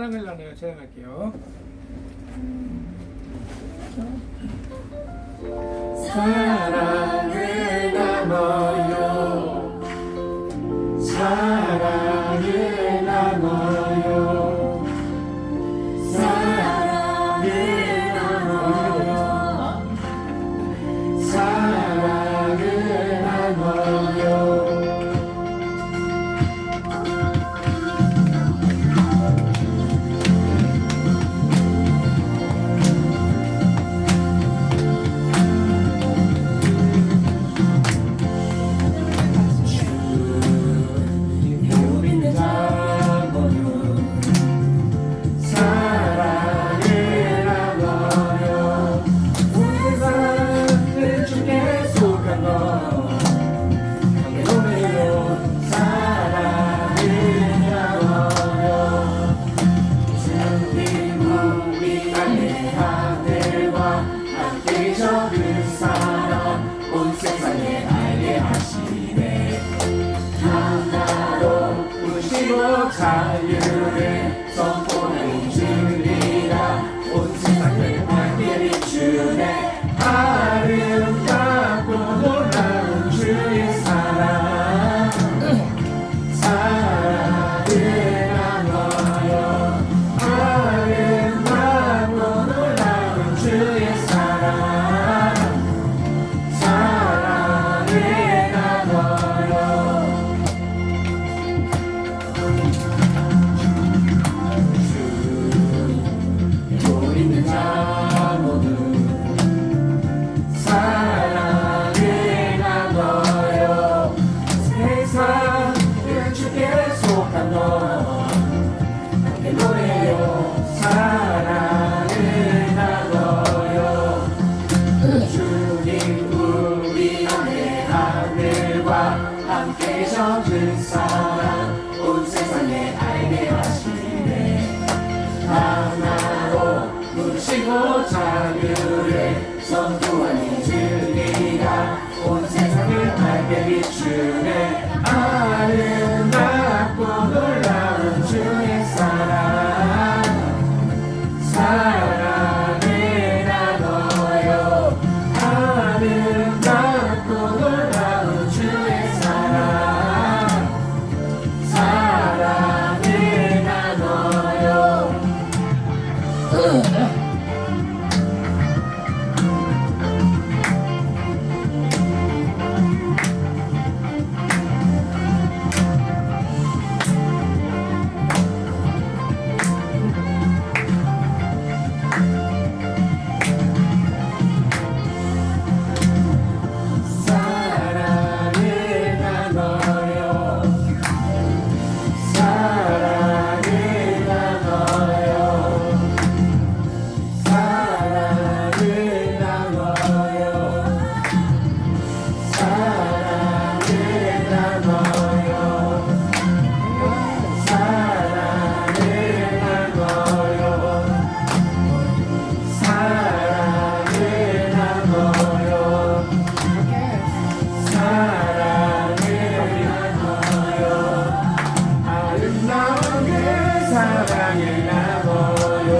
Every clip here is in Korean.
사랑을 나눠요 찬양할게요. 사랑을 나눠요 사랑을 나눠요 사랑을 나눠요 사랑을 나눠요 자유를 선포하는 주리라 온 세상을 밝게 비추네 아름답고 놀라운 주의 사랑 사랑을 나눠요 아름답고 놀라운 주의 사랑 사랑을 나눠요 사랑을 나눠요 세상을 주께 속한 너 함께 노래요 사랑을 나눠요 주님 우리 안에 하늘과 함께 젖은 사랑 온 세상에 알게 하시네 하나로 부르시고 자유를 선포하는 주리라 온 세상을 밝게 비추네 아름답고 놀라운 주의 사랑 사랑을 나눠요 아름답고 놀라운 주의 사랑 사랑을 나눠요 사랑을 나눠요 사랑을 나눠요 사랑을 나눠요 사랑을 나눠요 사랑을 나눠요 사랑을 나눠요 사랑을 나눠요 아름다운 그 사랑을 나눠요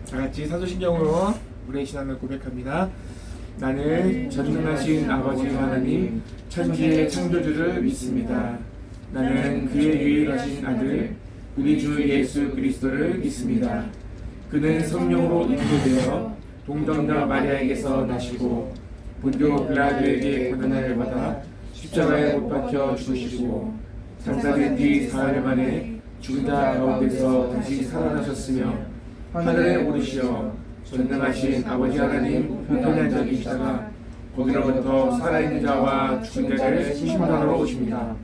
다같이 사도신경으로 우리의 신앙을 고백합니다. 나는 전능하신 아버지 하나님 천지의 창조주를 믿습니다. 나는 그의 유일하신 아들 우리 주 예수 그리스도를 믿습니다. 그는 성령으로 잉태되어 동정녀 마리아에게서 나시고 본교 빌라도에게 고난을 받아 십자가에 못 박혀 죽으시고 장사된 뒤 사흘 만에 죽은 자 가운데서 다시 살아나셨으며 하늘에 오르시어 전능하신 아버지 하나님 우편에 앉아 계시다가 거기로부터 살아있는 자와 죽은 자를 심판하러 오십니다.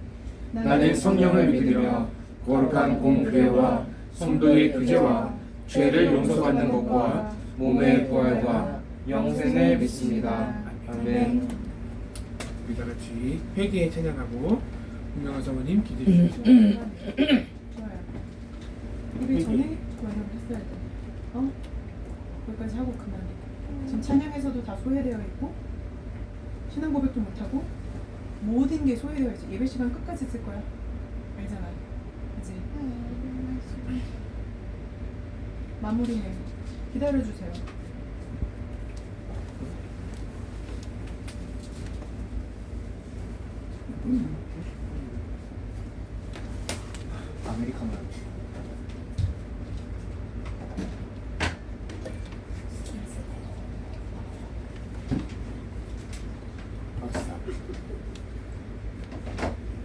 나는 성령을 믿으며 거룩한 공교회와 성도의 교제와 죄를 용서받는 것과 몸의 부활과 영생을 믿습니다. 아멘. 우리 다같이 회개에 찬양하고 분명한 사모님 기도해 주시죠. 좋아요. 우리 전에 완전 했어야 돼. 거기까지 하고 그만해. 지금 찬양에서도 다 소개되어 있고 신앙 고백도 못하고 모든 게 소외되어 있지. 예배 시간 끝까지 있을 거야. 알잖아. 그지? 마무리해. 기다려주세요. 아메리카노.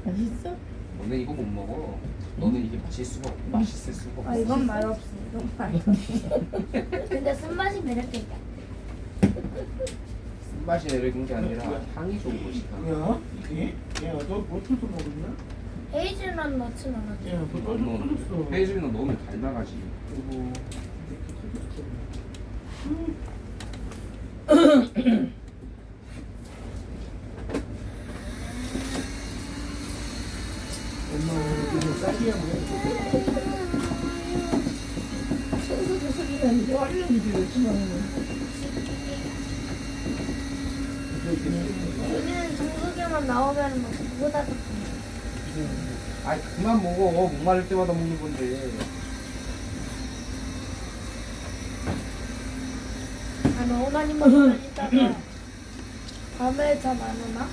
맛있어? 너는 이거 못 먹어. 너는 이게 맛있을 수가 없어. 아 이건 맛없어. 이건 맛없어. 근데 쓴맛이 매력적이야. 쓴맛이 내려진 게 아니라 향이 좋은 것이다. 야, 이게? 야, 너뭐 털도 먹었나? 헤이즐넛 넣진 않았지. 야, 너 떨어졌어. 헤이즐넛 넣으면 닮아가지. 그리고 엄마 이거 쌀이야 뭐야? 청소기 소리 나는데 얼른지 요즘 하는 여기는 정수기만 나오면 뭐 그거다. 아이 그만 먹어. 목마를 때마다 먹는 건데. 아 너무 많이 먹으면 이따가 밤에 잠 안 오나?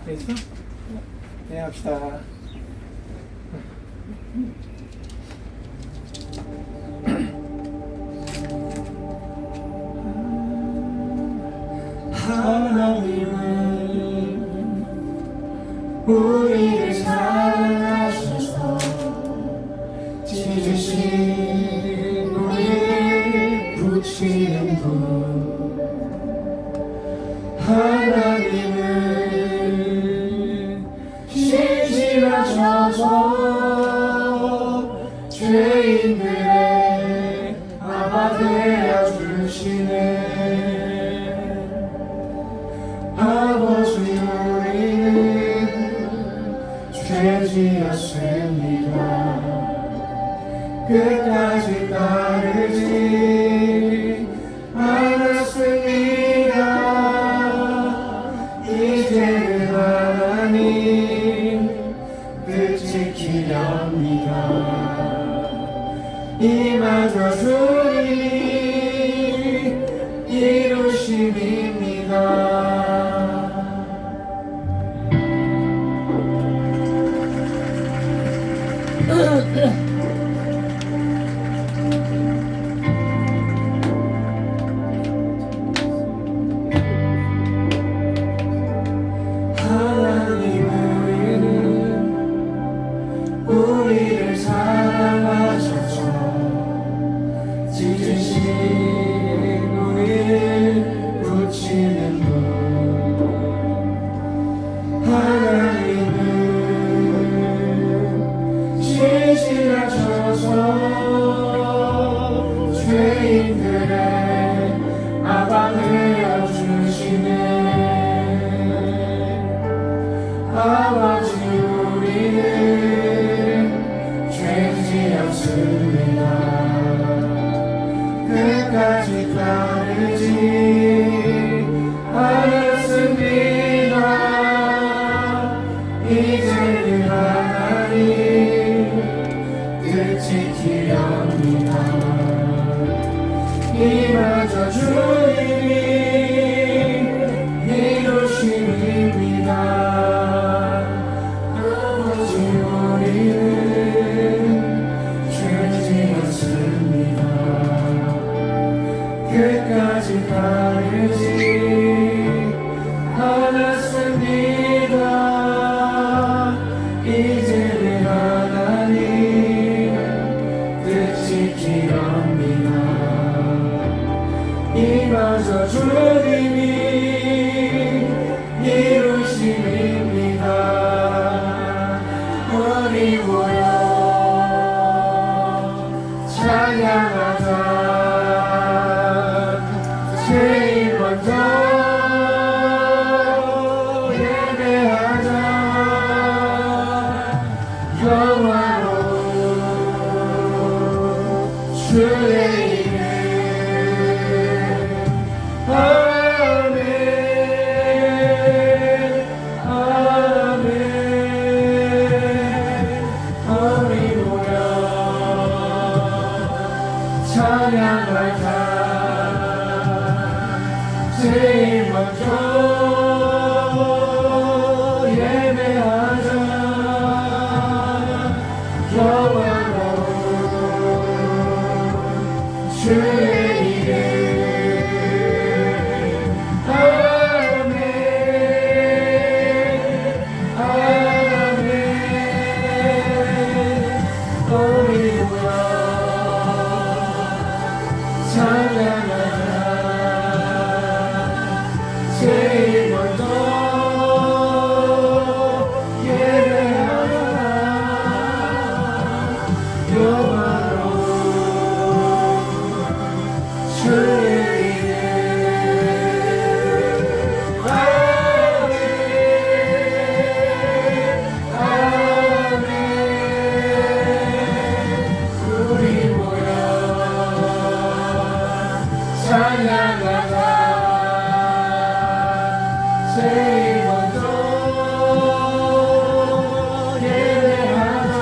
됐어? 네, 합시다. 하나님은 우리를 사랑하셔서 찢으신 우리를 붙이는 분. 하나님은 신실하셔서 죄인들의 아바 되어 주시네. 아버지 우리는 죄지었습니다. 끝까지 따르지 않았습니다. 이제는 하나님 뜻 지키렵니다. 이마저 주님이 이루심입니다. 하나님은 우리를 사랑하셔서 찢으신 우리를 붙이는 분. 하나님은 신실하셔서 죄인들의 아바 되어 주시네. 아버지 우리는 죄지었습니다. 끝까지 따르지 않았습니다. 이제는 하나님 뜻 지키렵니다. 이마저 주님이 이루심입니다. 아버지 우리는 죄지었습니다. 끝까지 따르지 않았습니다. 이제는 하나님 뜻 지키렵니다. 이마저 주님이 이루심입니다. 우리 모여 찬양하자. 제일 먼저 예배하자 영화로 주의 이름 아멘 아멘 우리 모여 찬양하자 제일 먼저 예배하자 영원한 주의 이름 아멘 아멘 우리 모여 찬양하자 제일 먼저 예배하자 영화로 주의 이름 아멘 아멘 우리 모여 찬양하자 제일 먼저 예배하자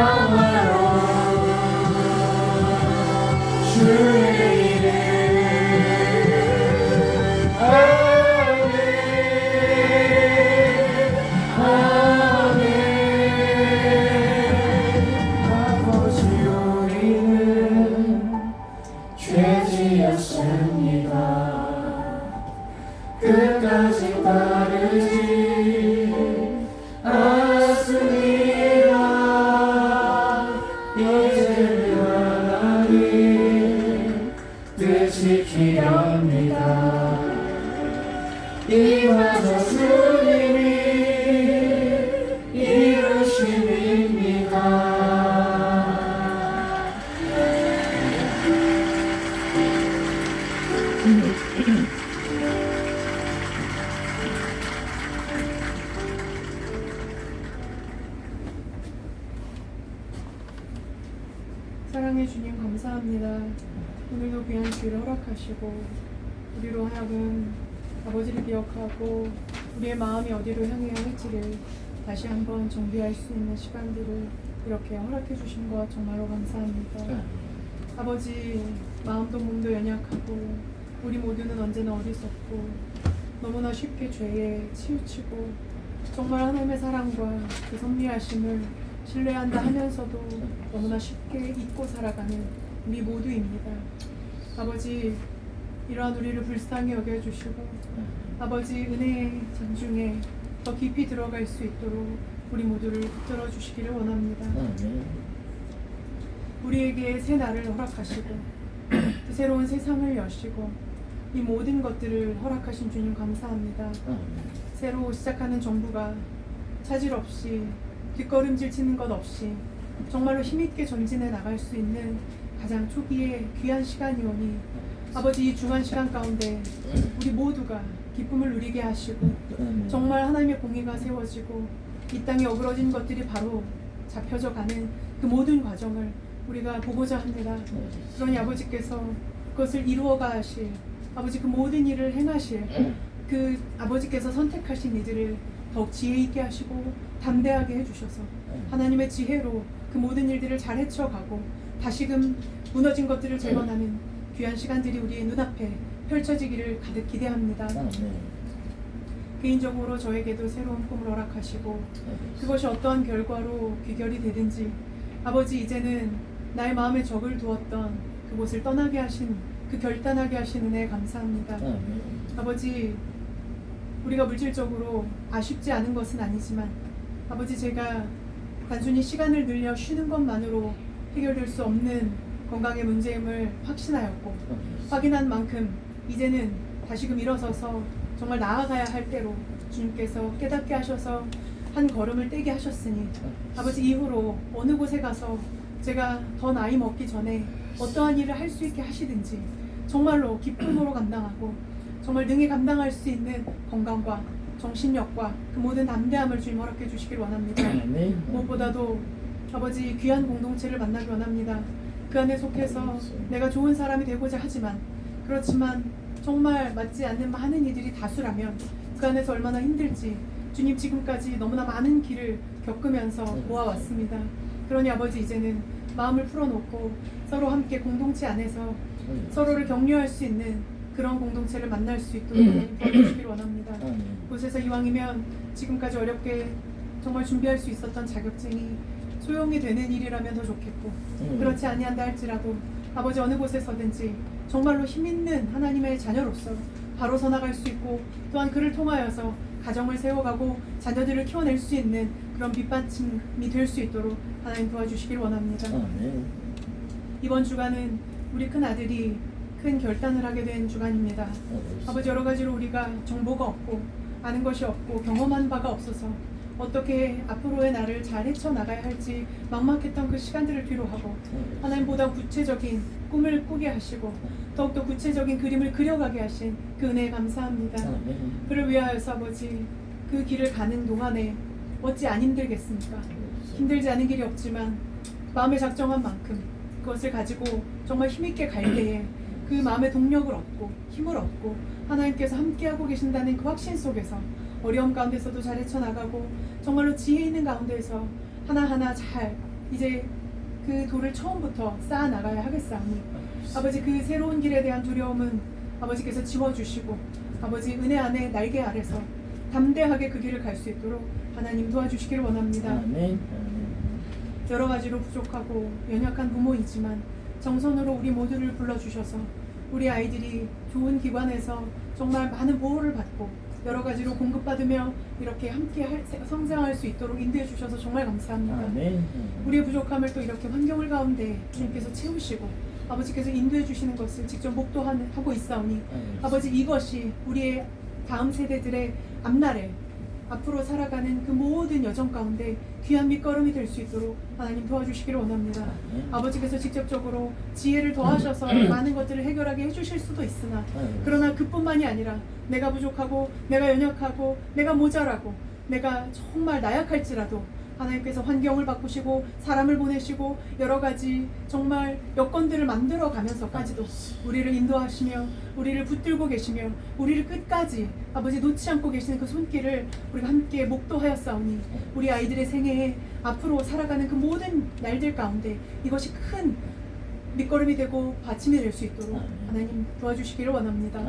영화로 주의 이름 아멘 아멘 아버지 우리는 죄지었습니다 끝까지 따르지 않았습니다 이제는 하나님 뜻 지키렵니다 이마저 주님이 이루심입니다 사랑해 주님 감사합니다. 오늘도 귀한 기회를 허락하시고 우리로 하여금 아버지를 기억하고 우리의 마음이 어디로 향해야 할지를 다시 한번 정비할 수 있는 시간들을 이렇게 허락해 주신 것 정말로 감사합니다. 아버지 마음도 몸도 연약하고 우리 모두는 언제나 어리석고 너무나 쉽게 죄에 치우치고 정말 하나님의 사랑과 그 섭리하심을 신뢰한다 하면서도 너무나 쉽게 잊고 살아가는 우리 모두입니다. 아버지 이러한 우리를 불쌍히 여겨주시고 아버지 은혜의 장중에 더 깊이 들어갈 수 있도록 우리 모두를 붙들어 주시기를 원합니다. 우리에게 새 날을 허락하시고 그 새로운 세상을 여시고 이 모든 것들을 허락하신 주님 감사합니다. 새로 시작하는 정부가 차질 없이 뒷걸음질 치는 것 없이 정말로 힘있게 전진해 나갈 수 있는 가장 초기의 귀한 시간이오니 아버지 이 중한 시간 가운데 우리 모두가 기쁨을 누리게 하시고 정말 하나님의 공의가 세워지고 이 땅에 어그러진 것들이 바로 잡혀져 가는 그 모든 과정을 우리가 보고자 합니다. 그러니 아버지께서 그것을 이루어가 하실 아버지 그 모든 일을 행하실 그 아버지께서 선택하신 이들을 더욱 지혜 있게 하시고 담대하게 해주셔서 하나님의 지혜로 그 모든 일들을 잘 헤쳐가고 다시금 무너진 것들을 재건하는 귀한 시간들이 우리의 눈앞에 펼쳐지기를 가득 기대합니다. 개인적으로 저에게도 새로운 꿈을 허락하시고 그것이 어떠한 결과로 귀결이 되든지 아버지 이제는 나의 마음에 적을 두었던 그곳을 떠나게 하신 그 결단하게 하신 은혜에 감사합니다. 아버지 우리가 물질적으로 아쉽지 않은 것은 아니지만 아버지 제가 단순히 시간을 늘려 쉬는 것만으로 해결될 수 없는 건강의 문제임을 확신하였고 확인한 만큼 이제는 다시금 일어서서 정말 나아가야 할 때로 주님께서 깨닫게 하셔서 한 걸음을 떼게 하셨으니 아버지 이후로 어느 곳에 가서 제가 더 나이 먹기 전에 어떠한 일을 할 수 있게 하시든지 정말로 기쁨으로 감당하고 정말 능히 감당할 수 있는 건강과 정신력과 그 모든 담대함을 주님 허락해 주시길 원합니다. 아멘. 무엇보다도 아버지 귀한 공동체를 만나기 원합니다. 그 안에 속해서 내가 좋은 사람이 되고자 하지만 그렇지만 정말 맞지 않는 많은 이들이 다수라면 그 안에서 얼마나 힘들지 주님 지금까지 너무나 많은 길을 겪으면서 보아왔습니다. 그러니 아버지 이제는 마음을 풀어놓고 서로 함께 공동체 안에서 서로를 격려할 수 있는 그런 공동체를 만날 수 있도록 도와주시길 원합니다. 곳에서 이왕이면 지금까지 어렵게 정말 준비할 수 있었던 자격증이 소용이 되는 일이라면 더 좋겠고 그렇지 아니한다 할지라도 아버지 어느 곳에서든지 정말로 힘있는 하나님의 자녀로서 바로 서나갈 수 있고 또한 그를 통하여서 가정을 세워가고 자녀들을 키워낼 수 있는 그런 밑받침이 될 수 있도록 하나님 도와주시길 원합니다. 이번 주간은 우리 큰 아들이 큰 결단을 하게 된 주간입니다. 아버지 여러 가지로 우리가 정보가 없고 아는 것이 없고 경험한 바가 없어서 어떻게 앞으로의 나를 잘 헤쳐나가야 할지 막막했던 그 시간들을 뒤로하고 하나님보다 구체적인 꿈을 꾸게 하시고 더욱더 구체적인 그림을 그려가게 하신 그 은혜에 감사합니다. 그를 위하여서 아버지 그 길을 가는 동안에 어찌 안 힘들겠습니까? 힘들지 않은 길이 없지만 마음에 작정한 만큼 그것을 가지고 정말 힘있게 갈 때에 그 마음의 동력을 얻고 힘을 얻고 하나님께서 함께하고 계신다는 그 확신 속에서 어려움 가운데서도 잘 헤쳐나가고 정말로 지혜 있는 가운데서 하나하나 잘 이제 그 돌을 처음부터 쌓아 나가야 하겠사오니 아버지 그 새로운 길에 대한 두려움은 아버지께서 지워주시고 아버지 은혜 안에 날개 아래서 담대하게 그 길을 갈 수 있도록 하나님 도와주시기를 원합니다. 여러 가지로 부족하고 연약한 부모이지만 정선으로 우리 모두를 불러주셔서 우리 아이들이 좋은 기관에서 정말 많은 보호를 받고 여러 가지로 공급받으며 이렇게 함께 성장할 수 있도록 인도해 주셔서 정말 감사합니다. 우리의 부족함을 또 이렇게 환경을 가운데 주님께서 채우시고 아버지께서 인도해 주시는 것을 직접 목도하고 있사오니 아버지 이것이 우리의 다음 세대들의 앞날에 앞으로 살아가는 그 모든 여정 가운데 귀한 밑거름이 될 수 있도록 하나님 도와주시기를 원합니다. 아버지께서 직접적으로 지혜를 더하셔서 많은 것들을 해결하게 해주실 수도 있으나 그러나 그뿐만이 아니라 내가 부족하고 내가 연약하고 내가 모자라고 내가 정말 나약할지라도 하나님께서 환경을 바꾸시고 사람을 보내시고 여러 가지 정말 여건들을 만들어 가면서까지도 우리를 인도하시며 우리를 붙들고 계시며 우리를 끝까지 아버지 놓지 않고 계시는 그 손길을 우리가 함께 목도하였사오니 우리 아이들의 생애에 앞으로 살아가는 그 모든 날들 가운데 이것이 큰 밑거름이 되고 받침이 될 수 있도록 하나님 도와주시기를 원합니다.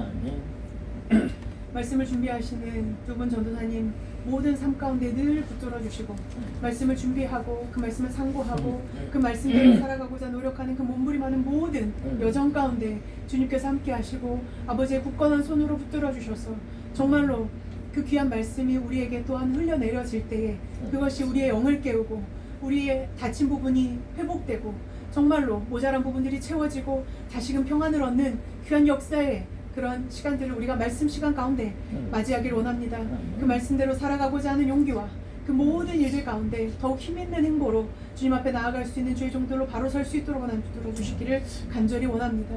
말씀을 준비하시는 두 분 전도사님 모든 삶 가운데 늘 붙들어 주시고 말씀을 준비하고 그 말씀을 상고하고 그 말씀대로 살아가고자 노력하는 그 몸부림하는 모든 여정 가운데 주님께서 함께 하시고 아버지의 굳건한 손으로 붙들어 주셔서 정말로 그 귀한 말씀이 우리에게 또한 흘려내려질 때에 그것이 우리의 영을 깨우고 우리의 다친 부분이 회복되고 정말로 모자란 부분들이 채워지고 다시금 평안을 얻는 귀한 역사의 그런 시간들을 우리가 말씀 시간 가운데 맞이하길 원합니다. 그 말씀대로 살아가고자 하는 용기와 그 모든 일들 가운데 더욱 힘있는 행보로 주님 앞에 나아갈 수 있는 주의 종들로 바로 설 수 있도록 하나님 들어주시기를 간절히 원합니다.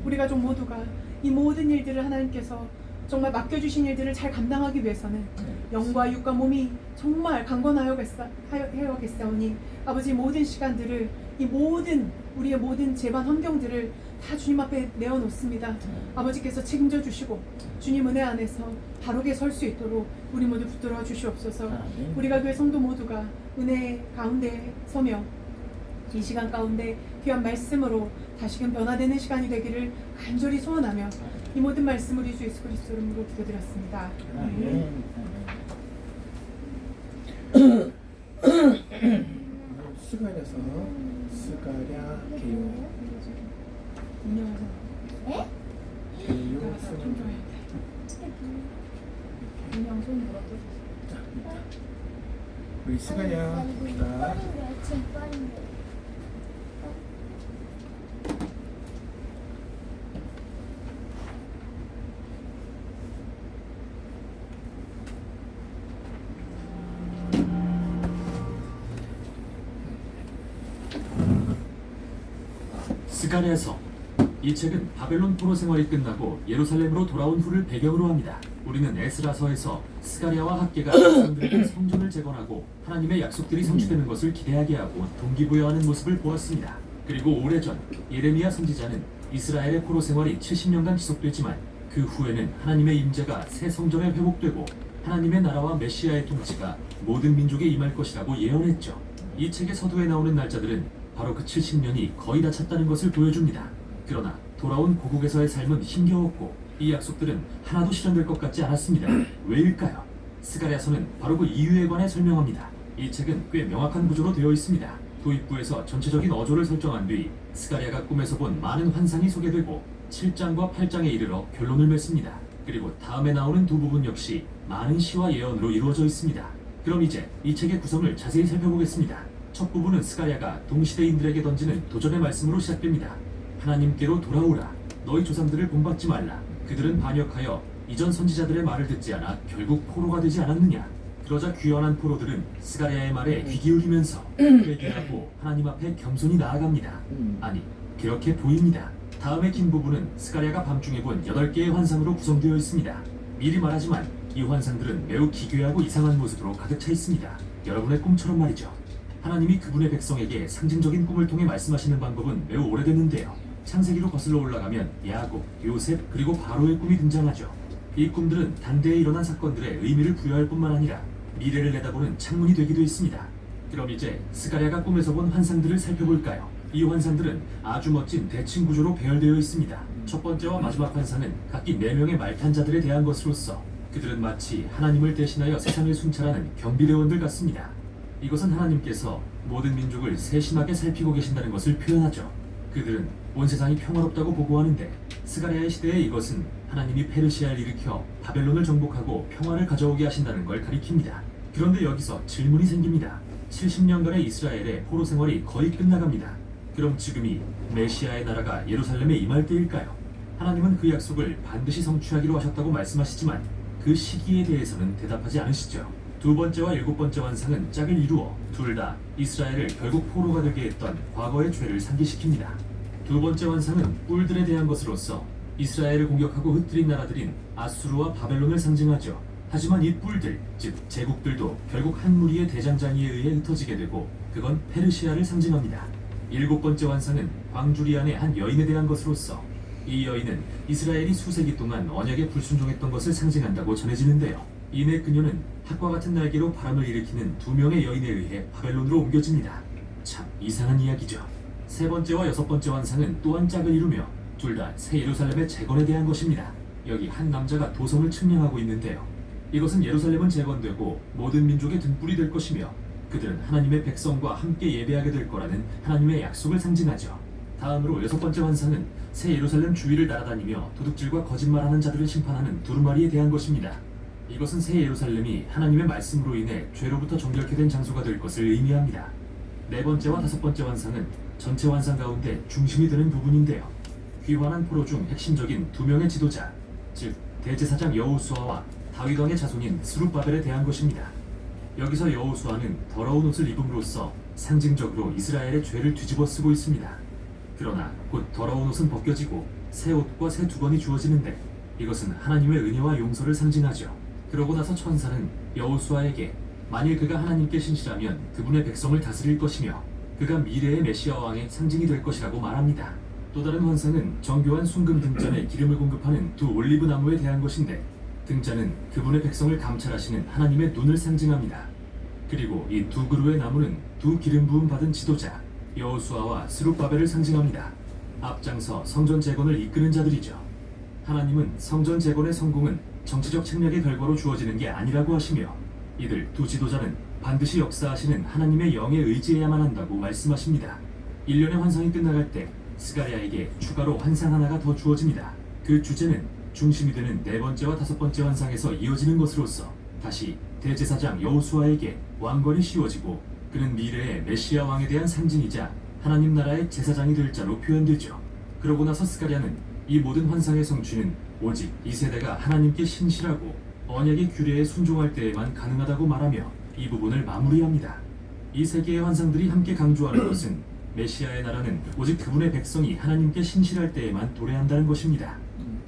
우리 가족 모두가 이 모든 일들을 하나님께서 정말 맡겨주신 일들을 잘 감당하기 위해서는 영과 육과 몸이 정말 강건하여겠사오니 아버지 모든 시간들을 이 모든 우리의 모든 재반 환경들을 다 주님 앞에 내어놓습니다. 아버지께서 책임져 주시고 주님 은혜 안에서 바르게 설 수 있도록 우리 모두 붙들어 주시옵소서. 우리가 교회 성도 모두가 은혜 가운데 서며 이 시간 가운데 귀한 말씀으로 다시금 변화되는 시간이 되기를 간절히 소원하며 이 모든 말씀 우리 주 예수 그리스도 이름으로 기도드렸습니다. 스가랴서 스가랴 개요 안녕하세요. 개요 좀 줘야 돼. 안녕 손 물어도. 우리 스가랴가 스가랴서. 이 책은 바벨론 포로 생활이 끝나고 예루살렘으로 돌아온 후를 배경으로 합니다. 우리는 에스라서에서 스가랴와 학계가 백성들에게 성전을 재건하고 하나님의 약속들이 성취되는 것을 기대하게 하고 동기부여하는 모습을 보았습니다. 그리고 오래전 예레미야 선지자는 이스라엘의 포로 생활이 70년간 지속되지만 그 후에는 하나님의 임재가 새 성전에 회복되고 하나님의 나라와 메시아의 통치가 모든 민족에 임할 것이라고 예언했죠. 이 책의 서두에 나오는 날짜들은 바로 그 70년이 거의 다 찼다는 것을 보여줍니다. 그러나 돌아온 고국에서의 삶은 힘겨웠고 이 약속들은 하나도 실현될 것 같지 않았습니다. 왜일까요? 스가랴서는 바로 그 이유에 관해 설명합니다. 이 책은 꽤 명확한 구조로 되어 있습니다. 도입부에서 전체적인 어조를 설정한 뒤 스가랴가 꿈에서 본 많은 환상이 소개되고 7장과 8장에 이르러 결론을 맺습니다. 그리고 다음에 나오는 두 부분 역시 많은 시와 예언으로 이루어져 있습니다. 그럼 이제 이 책의 구성을 자세히 살펴보겠습니다. 첫 부분은 스가랴가 동시대인들에게 던지는 도전의 말씀으로 시작됩니다. 하나님께로 돌아오라. 너희 조상들을 본받지 말라. 그들은 반역하여 이전 선지자들의 말을 듣지 않아 결국 포로가 되지 않았느냐. 그러자 귀환한 포로들은 스가랴의 말에 귀 기울이면서 회개하고 하나님 앞에 겸손히 나아갑니다. 아니, 그렇게 보입니다. 다음의 긴 부분은 스가랴가 밤중에 본 8개의 환상으로 구성되어 있습니다. 미리 말하지만 이 환상들은 매우 기괴하고 이상한 모습으로 가득 차 있습니다. 여러분의 꿈처럼 말이죠. 하나님이 그분의 백성에게 상징적인 꿈을 통해 말씀하시는 방법은 매우 오래됐는데요. 창세기로 거슬러 올라가면 야곱, 요셉, 그리고 바로의 꿈이 등장하죠. 이 꿈들은 단대에 일어난 사건들의 의미를 부여할 뿐만 아니라 미래를 내다보는 창문이 되기도 했습니다. 그럼 이제 스가랴가 꿈에서 본 환상들을 살펴볼까요? 이 환상들은 아주 멋진 대칭 구조로 배열되어 있습니다. 첫 번째와 마지막 환상은 각기 4명의 말탄자들에 대한 것으로서 그들은 마치 하나님을 대신하여 세상을 순찰하는 경비대원들 같습니다. 이것은 하나님께서 모든 민족을 세심하게 살피고 계신다는 것을 표현하죠. 그들은 온 세상이 평화롭다고 보고하는데 스가랴의 시대에 이것은 하나님이 페르시아를 일으켜 바벨론을 정복하고 평화를 가져오게 하신다는 걸 가리킵니다. 그런데 여기서 질문이 생깁니다. 70년간의 이스라엘의 포로 생활이 거의 끝나갑니다. 그럼 지금이 메시아의 나라가 예루살렘에 임할 때일까요? 하나님은 그 약속을 반드시 성취하기로 하셨다고 말씀하시지만 그 시기에 대해서는 대답하지 않으시죠. 두 번째와 7번째 환상은 짝을 이루어 둘 다 이스라엘을 결국 포로가 되게 했던 과거의 죄를 상기시킵니다. 두 번째 환상은 뿔들에 대한 것으로서 이스라엘을 공격하고 흩뜨린 나라들인 아수르와 바벨론을 상징하죠. 하지만 이 뿔들, 즉 제국들도 결국 한 무리의 대장장이에 의해 흩어지게 되고 그건 페르시아를 상징합니다. 7번째 환상은 광주리 안의 한 여인에 대한 것으로서 이 여인은 이스라엘이 수세기 동안 언약에 불순종했던 것을 상징한다고 전해지는데요. 이내 그녀는 학과 같은 날개로 바람을 일으키는 2명의 여인에 의해 바벨론으로 옮겨집니다. 참 이상한 이야기죠. 세 번째와 6번째 환상은 또한 짝을 이루며 둘 다 새 예루살렘의 재건에 대한 것입니다. 여기 한 남자가 도성을 측량하고 있는데요. 이것은 예루살렘은 재건되고 모든 민족의 등불이 될 것이며 그들은 하나님의 백성과 함께 예배하게 될 거라는 하나님의 약속을 상징하죠. 다음으로 6번째 환상은 새 예루살렘 주위를 날아다니며 도둑질과 거짓말하는 자들을 심판하는 두루마리에 대한 것입니다. 이것은 새 예루살렘이 하나님의 말씀으로 인해 죄로부터 정결케 된 장소가 될 것을 의미합니다. 4번째와 5번째 환상은 전체 환상 가운데 중심이 되는 부분인데요. 귀환한 포로 중 핵심적인 2명의 지도자, 즉 대제사장 여호수아와 다윗 왕의 자손인 스룹바벨에 대한 것입니다. 여기서 여호수아는 더러운 옷을 입음으로써 상징적으로 이스라엘의 죄를 뒤집어 쓰고 있습니다. 그러나 곧 더러운 옷은 벗겨지고 새 옷과 새 두건이 주어지는데 이것은 하나님의 은혜와 용서를 상징하죠. 그러고 나서 천사는 여호수아에게 만일 그가 하나님께 신실하면 그분의 백성을 다스릴 것이며 그가 미래의 메시아 왕의 상징이 될 것이라고 말합니다. 또 다른 환상은 정교한 순금 등잔에 기름을 공급하는 두 올리브 나무에 대한 것인데 등잔은 그분의 백성을 감찰하시는 하나님의 눈을 상징합니다. 그리고 이 두 그루의 나무는 두 기름 부음 받은 지도자 여호수아와 스룹바벨을 상징합니다. 앞장서 성전 재건을 이끄는 자들이죠. 하나님은 성전 재건의 성공은 정치적 책략의 결과로 주어지는 게 아니라고 하시며 이들 두 지도자는 반드시 역사하시는 하나님의 영에 의지해야만 한다고 말씀하십니다. 1년의 환상이 끝나갈 때 스가랴에게 추가로 환상 하나가 더 주어집니다. 그 주제는 중심이 되는 4번째와 5번째 환상에서 이어지는 것으로서 다시 대제사장 여호수아에게 왕권이 씌워지고 그는 미래의 메시아 왕에 대한 상징이자 하나님 나라의 제사장이 될 자로 표현되죠. 그러고 나서 스가랴는 이 모든 환상의 성취는 오직 이 세대가 하나님께 신실하고 언약의 규례에 순종할 때에만 가능하다고 말하며 이 부분을 마무리합니다. 이 세 개의 환상들이 함께 강조하는 것은 메시아의 나라는 오직 그분의 백성이 하나님께 신실할 때에만 도래한다는 것입니다.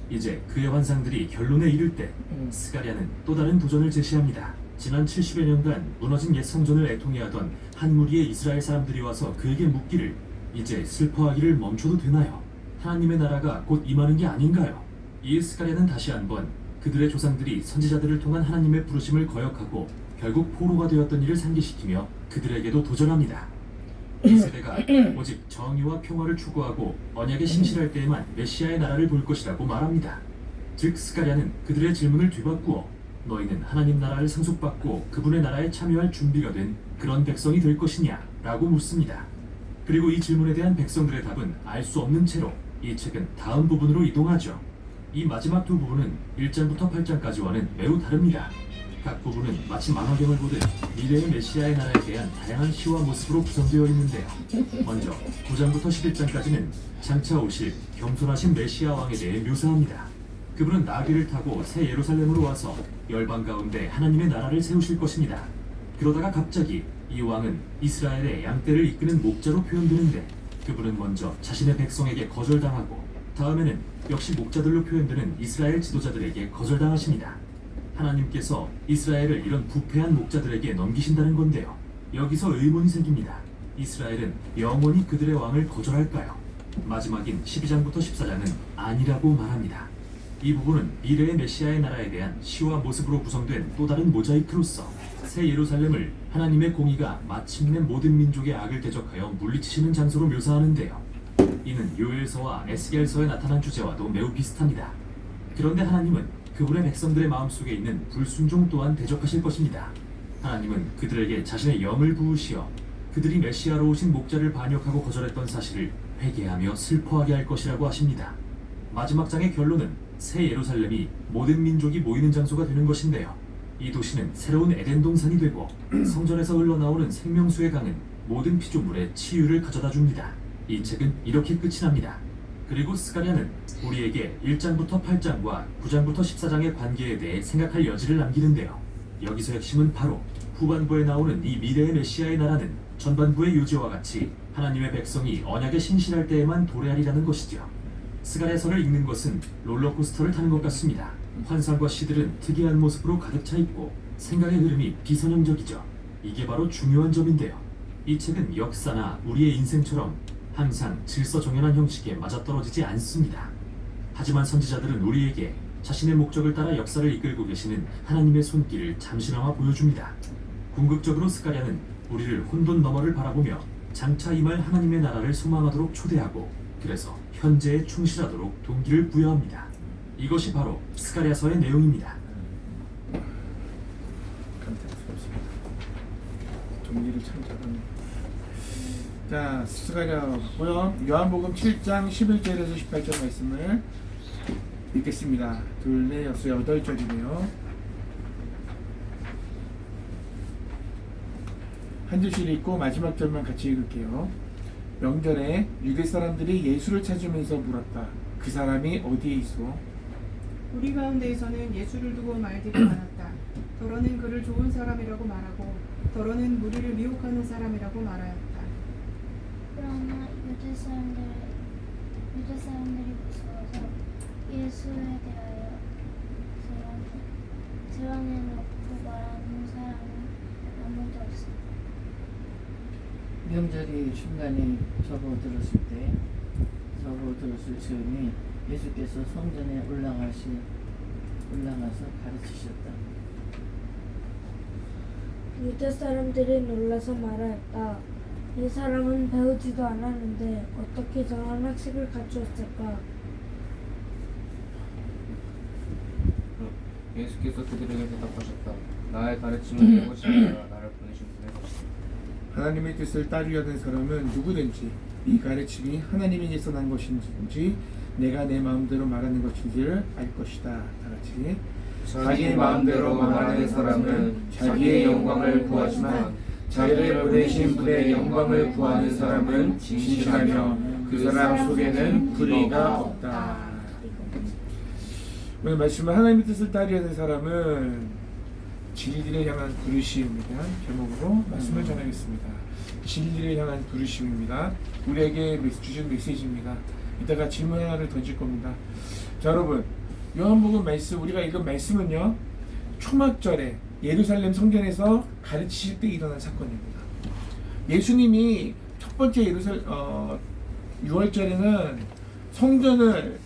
이제 그의 환상들이 결론에 이를 때 스가랴는 또 다른 도전을 제시합니다. 지난 70여 년간 무너진 옛 성전을 애통해하던 한 무리의 이스라엘 사람들이 와서 그에게 묻기를 이제 슬퍼하기를 멈춰도 되나요? 하나님의 나라가 곧 임하는 게 아닌가요? 이에 스가랴는 다시 한번 그들의 조상들이 선지자들을 통한 하나님의 부르심을 거역하고 결국 포로가 되었던 일을 상기시키며 그들에게도 도전합니다. 이 세대가 오직 정의와 평화를 추구하고 언약에 신실할 때에만 메시아의 나라를 볼 것이라고 말합니다. 즉 스가랴는 그들의 질문을 뒤바꾸어 너희는 하나님 나라를 상속받고 그분의 나라에 참여할 준비가 된 그런 백성이 될 것이냐 라고 묻습니다. 그리고 이 질문에 대한 백성들의 답은 알 수 없는 채로 이 책은 다음 부분으로 이동하죠. 이 마지막 두 부분은 1장부터 8장까지와는 매우 다릅니다. 각 부분은 마치 만화경을 보듯 미래의 메시아의 나라에 대한 다양한 시와 모습으로 구성되어 있는데요. 먼저 9장부터 11장까지는 장차 오실 겸손하신 메시아 왕에 대해 묘사합니다. 그분은 나귀를 타고 새 예루살렘으로 와서 열방 가운데 하나님의 나라를 세우실 것입니다. 그러다가 갑자기 이 왕은 이스라엘의 양떼를 이끄는 목자로 표현되는데 그분은 먼저 자신의 백성에게 거절당하고 다음에는 역시 목자들로 표현되는 이스라엘 지도자들에게 거절당하십니다. 하나님께서 이스라엘을 이런 부패한 목자들에게 넘기신다는 건데요. 여기서 의문이 생깁니다. 이스라엘은 영원히 그들의 왕을 거절할까요? 마지막인 12장부터 14장은 아니라고 말합니다. 이 부분은 미래의 메시아의 나라에 대한 시와 모습으로 구성된 또 다른 모자이크로서 새 예루살렘을 하나님의 공의가 마침내 모든 민족의 악을 대적하여 물리치시는 장소로 묘사하는데요. 이는 요엘서와 에스겔서에 나타난 주제와도 매우 비슷합니다. 그런데 하나님은 그분의 백성들의 마음속에 있는 불순종 또한 대적하실 것입니다. 하나님은 그들에게 자신의 영을 부으시어 그들이 메시아로 오신 목자를 반역하고 거절했던 사실을 회개하며 슬퍼하게 할 것이라고 하십니다. 마지막 장의 결론은 새 예루살렘이 모든 민족이 모이는 장소가 되는 것인데요. 이 도시는 새로운 에덴 동산이 되고 성전에서 흘러나오는 생명수의 강은 모든 피조물의 치유를 가져다 줍니다. 이 책은 이렇게 끝이 납니다. 그리고 스가랴는 우리에게 1장부터 8장과 9장부터 14장의 관계에 대해 생각할 여지를 남기는데요. 여기서 핵심은 바로 후반부에 나오는 이 미래의 메시아의 나라는 전반부의 요지와 같이 하나님의 백성이 언약에 신실할 때에만 도래하리라는 것이죠. 스가랴서를 읽는 것은 롤러코스터를 타는 것 같습니다. 환상과 시들은 특이한 모습으로 가득 차 있고 생각의 흐름이 비선형적이죠. 이게 바로 중요한 점인데요. 이 책은 역사나 우리의 인생처럼 항상 질서정연한 형식에 맞아떨어지지 않습니다. 하지만 선지자들은 우리에게 자신의 목적을 따라 역사를 이끌고 계시는 하나님의 손길을 잠시나마 보여줍니다. 궁극적으로 스가랴는 우리를 혼돈 너머를 바라보며 장차 임할 하나님의 나라를 소망하도록 초대하고 그래서 현재에 충실하도록 동기를 부여합니다. 이것이 바로 스가랴서의 내용입니다. 감탄스럽습니다. 동기를 참 잘하네. 자, 스가랴고요. 요한복음 7장 11절에서 18절 말씀을 읽겠습니다. 둘, 넷, 여섯, 8절이네요. 한 절씩 읽고 마지막 절만 같이 읽을게요. 명절에 유대 사람들이 예수를 찾으면서 물었다. 그 사람이 어디에 있어? 우리 가운데에서는 예수를 두고 말들이 많았다. 더러는 그를 좋은 사람이라고 말하고 더러는 무리를 미혹하는 사람이라고 말하였다. 그러나 유대 사람들이 무서워서 예수에 대하여 드러내놓고 말하는 사람은 아무도 없었다. 명절이 중간에 접어들었을 즈음에 예수께서 성전에 올라가서 가르치셨다. 유대 사람들이 놀라서 말하였다. 이 사람은 배우지도 않았는데 어떻게 저런 학식을 갖추었을까? 예수께서 그들에게 대답하셨다. 나의 가르침을 배우고 싶으라 나를 보내신 분의 것이다. 하나님의 뜻을 따르려는 사람은 누구든지 이 가르침이 하나님에게서 난 것인지 내가 내 마음대로 말하는 것인지를 알 것이다. 다같이 자기 마음대로 말하는 사람은 자기의 영광을 구하지만 자기를 보내신 분의 영광을 구하는 사람은 진실하며 그 사람 속에는 불의가 없다. 오늘 말씀은 하나님의 뜻을 따르려는 사람은 진리를 향한 부르심이라는 제목으로 말씀을 전하겠습니다. 진리를 향한 부르심입니다. 우리에게 주신 메시지입니다. 이따가 질문 하나를 던질 겁니다. 자, 여러분, 요한복음 말씀, 우리가 읽은 말씀은요, 초막절에 예루살렘 성전에서 가르치실 때 일어난 사건입니다. 예수님이 첫 번째 6월절에는 성전을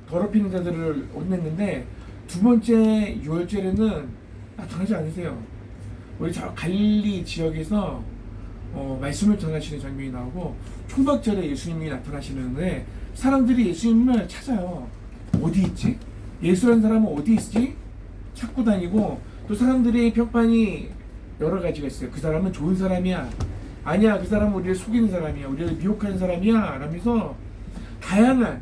더럽히는 자들을 혼냈는데, 두 번째 6월절에는 나타나지 않으세요. 우리 저 갈릴리 지역에서 말씀을 전하시는 장면이 나오고, 초막절에 예수님이 나타나시는데 사람들이 예수님을 찾아요. 어디 있지? 예수라는 사람은 어디 있지? 찾고 다니고, 또 사람들의 평판이 여러 가지가 있어요. 그 사람은 좋은 사람이야, 아니야, 그 사람은 우리를 속이는 사람이야, 우리를 미혹하는 사람이야 라면서 다양한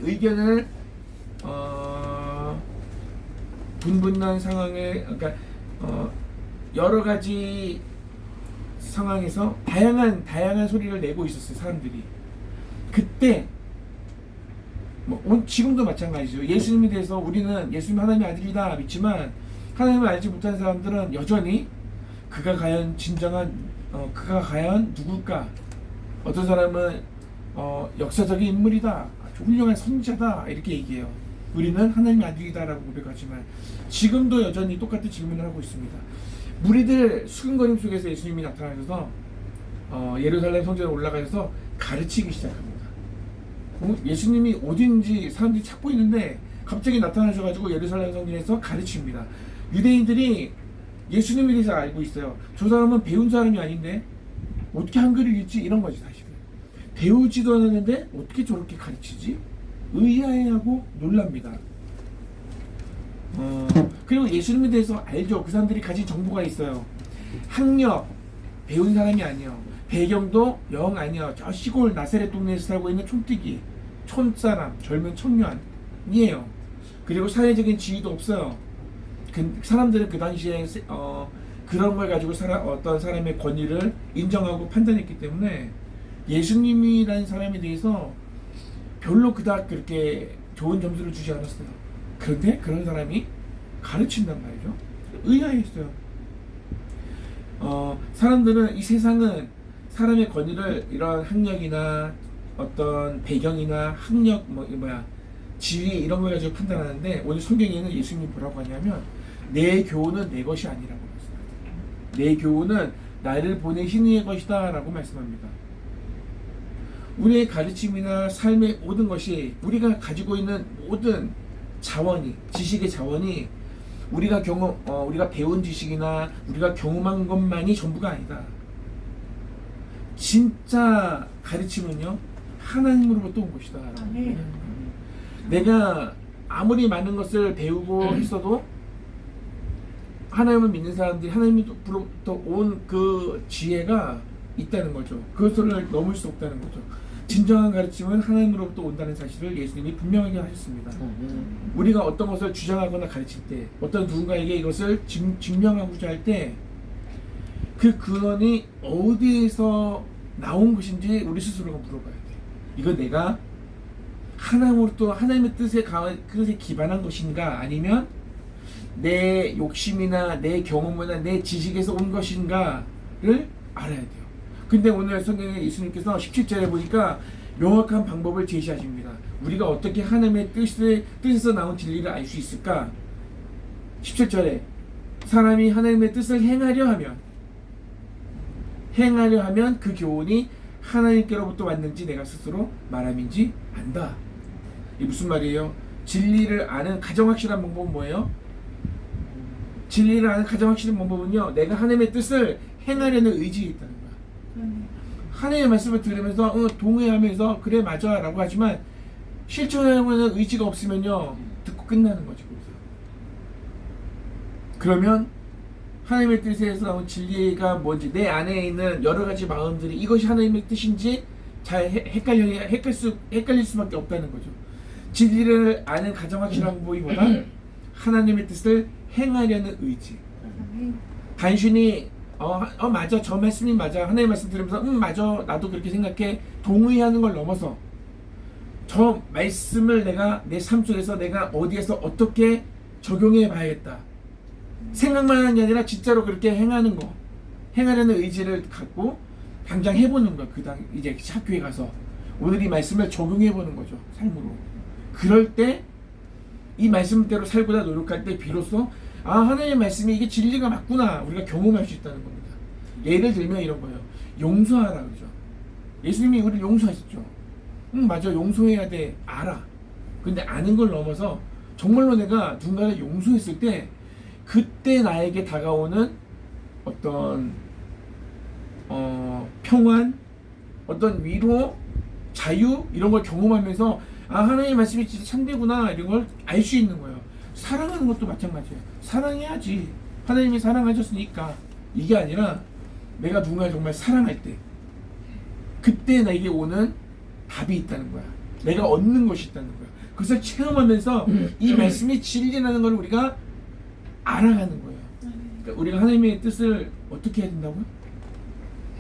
의견을 분분한 상황에, 그러니까 여러 가지 상황에서 다양한 소리를 내고 있었어요, 사람들이. 그때 지금도 마찬가지죠. 예수님에 대해서 우리는 예수님 하나님의 아들이다 믿지만, 하나님을 알지 못하는 사람들은 여전히 그가 과연 그가 과연 누굴까? 어떤 사람은 역사적인 인물이다, 훌륭한 선지자다 이렇게 얘기해요. 우리는 하나님의 아들이다라고 고백하지만, 지금도 여전히 똑같은 질문을 하고 있습니다. 무리들 수근거림 속에서 예수님이 나타나셔서 예루살렘 성전에 올라가셔서 가르치기 시작합니다. 예수님이 어딘지 사람들이 찾고 있는데 갑자기 나타나셔가지고 예루살렘 성전에서 가르칩니다. 유대인들이 예수님에 대해서 알고 있어요. 저 사람은 배운 사람이 아닌데 어떻게 한글을 읽지? 이런 거지. 사실은 배우지도 않았는데 어떻게 저렇게 가르치지? 의아해하고 놀랍니다. 그리고 예수님에 대해서 알죠. 그 사람들이 가진 정보가 있어요. 학력, 배운 사람이 아니에요. 배경도 영 아니에요. 저 시골 나사렛 동네에서 살고 있는 촌뜨기, 촌사람, 젊은 청년이에요. 그리고 사회적인 지위도 없어요. 사람들은 그 당시에 그런 걸 가지고 어떤 사람의 권위를 인정하고 판단했기 때문에 예수님이라는 사람에 대해서 별로 그닥 그렇게 좋은 점수를 주지 않았어요. 그런데 그런 사람이 가르친단 말이죠. 의아했어요. 사람들은, 이 세상은 사람의 권위를 이런 학력이나 어떤 배경이나 지위 이런 걸 가지고 판단하는데, 오늘 성경에는 예수님이 뭐라고 하냐면, 내 교훈은 내 것이 아니라고 말씀합니다. 내 교훈은 나를 보내신 이의 것이다 라고 말씀합니다. 우리의 가르침이나 삶의 모든 것이, 우리가 가지고 있는 모든 자원이, 지식의 자원이 우리가 배운 지식이나 우리가 경험한 것만이 전부가 아니다. 진짜 가르침은요, 하나님으로부터 온 것이다. 내가 아무리 많은 것을 배우고 했어도 하나님을 믿는 사람들이 하나님으로부터 온 그 지혜가 있다는 거죠. 그것을 넘을 수 없다는 거죠. 진정한 가르침은 하나님으로부터 온다는 사실을 예수님이 분명하게 하셨습니다. 우리가 어떤 것을 주장하거나 가르칠 때, 어떤 누군가에게 이것을 증명하고자 할 때, 그 근원이 어디에서 나온 것인지 우리 스스로가 물어봐야 돼. 이거 내가 하나님으로부터, 하나님의 뜻에 기반한 것인가, 아니면 내 욕심이나 내 경험이나 내 지식에서 온 것인가를 알아야 돼요. 근데 오늘 성경에 예수님께서 17절에 보니까 명확한 방법을 제시하십니다. 우리가 어떻게 하나님의 뜻에서 나온 진리를 알 수 있을까? 17절에 사람이 하나님의 뜻을 행하려 하면 그 교훈이 하나님께로부터 왔는지 내가 스스로 말함인지 안다. 이게 무슨 말이에요? 진리를 아는 가장 확실한 방법은 뭐예요? 진리를 아는 가장 확실한 방법은요, 내가 하나님의 뜻을 행하려는 의지에 있다는 거야. 하나님의 말씀을 들으면서 동의하면서 그래 맞아 라고 하지만 실천하려는 의지가 없으면요, 듣고 끝나는 거죠. 그러면 하나님의 뜻에서 나온 진리가 뭔지, 내 안에 있는 여러 가지 마음들이 이것이 하나님의 뜻인지 잘 헷갈릴 수밖에 없다는 거죠. 진리를 아는 가장 확실한 방법보다 하나님의 뜻을 행하려는 의지. 단순히 맞아, 저 말씀이 맞아, 하나님의 말씀 들으면서 맞아, 나도 그렇게 생각해, 동의하는 걸 넘어서 저 말씀을 내가 내 삶 속에서 내가 어디에서 어떻게 적용해 봐야겠다, 생각만 하는 게 아니라 진짜로 그렇게 행하는 거, 행하려는 의지를 갖고 당장 해보는 거야. 이제 학교에 가서 오늘 이 말씀을 적용해보는 거죠. 삶으로. 그럴 때 이 말씀대로 살고자 노력할 때 비로소 하나님의 말씀이 이게 진리가 맞구나 우리가 경험할 수 있다는 겁니다. 예를 들면 이런 거예요. 용서하라 그러죠. 예수님이 우리를 용서하셨죠. 맞아, 용서해야 돼. 알아. 근데 아는 걸 넘어서 정말로 내가 누군가를 용서했을 때 그때 나에게 다가오는 어떤 평안, 어떤 위로, 자유 이런 걸 경험하면서 하나님의 말씀이 진짜 참되구나 이런 걸 알 수 있는 거예요. 사랑하는 것도 마찬가지예요. 사랑해야지. 하나님이 사랑하셨으니까. 이게 아니라 내가 누군가를 정말 사랑할 때 그때 나에게 오는 답이 있다는 거야. 내가 얻는 것이 있다는 거야. 그것을 체험하면서 이 말씀이 진리라는 걸 우리가 알아가는 거예요. 그러니까 우리가 하나님의 뜻을 어떻게 해야 된다고요?